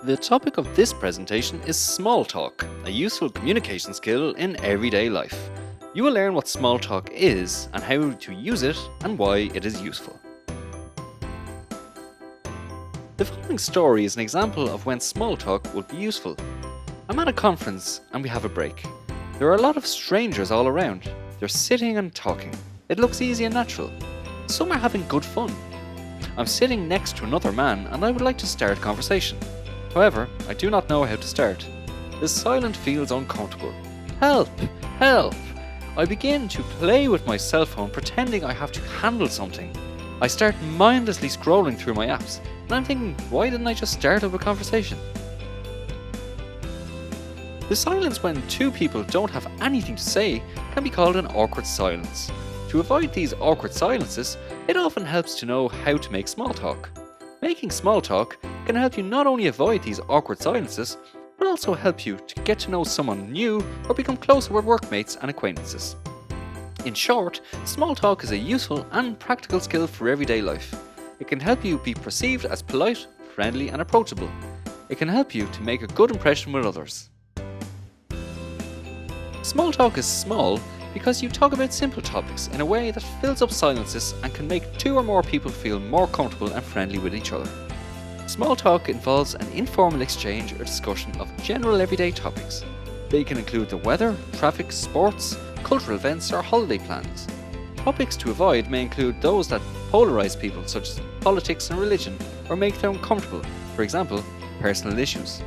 The topic of this presentation is small talk, a useful communication skill in everyday life. You will learn what small talk is and how to use it and why it is useful. The following story is an example of when small talk would be useful. I'm at a conference and we have a break. There are a lot of strangers all around. They're sitting and talking. It looks easy and natural. Some are having good fun. I'm sitting next to another man and I would like to start a conversation. However, I do not know how to start. The silence feels uncomfortable. Help! Help! I begin to play with my cell phone pretending I have to handle something. I start mindlessly scrolling through my apps and I'm thinking, why didn't I just start up a conversation? The silence when two people don't have anything to say can be called an awkward silence. To avoid these awkward silences, it often helps to know how to make small talk. Making small talk can help you not only avoid these awkward silences, but also help you to get to know someone new or become closer with workmates and acquaintances. In short, small talk is a useful and practical skill for everyday life. It can help you be perceived as polite, friendly and approachable. It can help you to make a good impression with others. Small talk is small because you talk about simple topics in a way that fills up silences and can make two or more people feel more comfortable and friendly with each other. Small talk involves an informal exchange or discussion of general everyday topics. They can include the weather, traffic, sports, cultural events or holiday plans. Topics to avoid may include those that polarize people such as politics and religion or make them uncomfortable, for example, personal issues.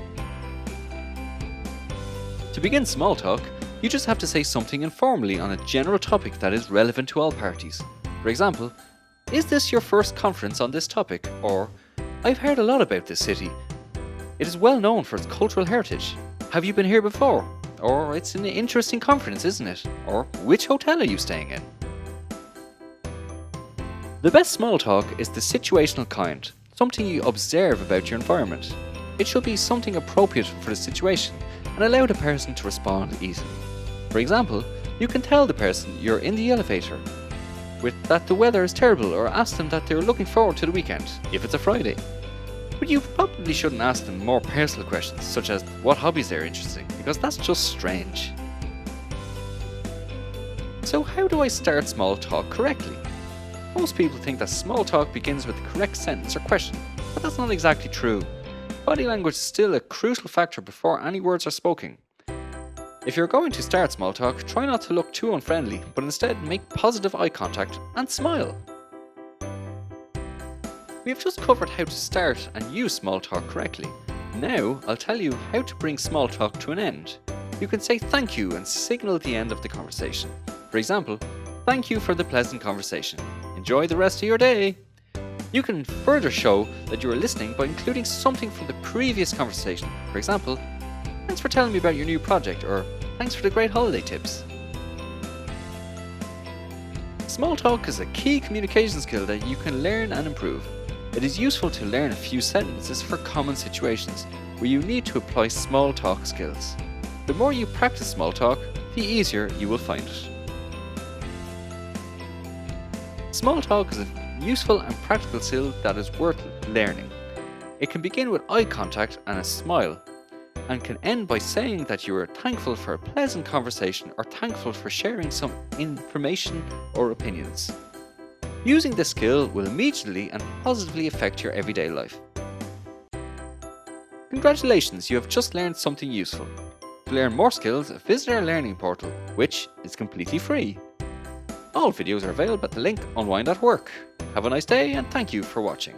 To begin small talk, you just have to say something informally on a general topic that is relevant to all parties. For example, is this your first conference on this topic? Or, I've heard a lot about this city. It is well known for its cultural heritage. Have you been here before? Or, it's an interesting conference, isn't it? Or, which hotel are you staying in? The best small talk is the situational kind, something you observe about your environment. It should be something appropriate for the situation and allow the person to respond easily. For example, you can tell the person you're in the elevator that the weather is terrible or ask them that they're looking forward to the weekend, if it's a Friday. But you probably shouldn't ask them more personal questions such as what hobbies they're interested in, because that's just strange. So how do I start small talk correctly? Most people think that small talk begins with the correct sentence or question, but that's not exactly true. Body language is still a crucial factor before any words are spoken. If you're going to start small talk, try not to look too unfriendly, but instead make positive eye contact and smile. We have just covered how to start and use small talk correctly. Now I'll tell you how to bring small talk to an end. You can say thank you and signal the end of the conversation. For example, thank you for the pleasant conversation. Enjoy the rest of your day. You can further show that you are listening by including something from the previous conversation. For example, thanks for telling me about your new project, or thanks for the great holiday tips. Small talk is a key communication skill that you can learn and improve. It is useful to learn a few sentences for common situations where you need to apply small talk skills. The more you practice small talk, the easier you will find it. Small talk is a useful and practical skill that is worth learning. It can begin with eye contact and a smile, and can end by saying that you are thankful for a pleasant conversation or thankful for sharing some information or opinions. Using this skill will immediately and positively affect your everyday life. Congratulations, you have just learned something useful. To learn more skills, visit our learning portal, which is completely free. All videos are available at the link UNWIND@work. Have a nice day and thank you for watching.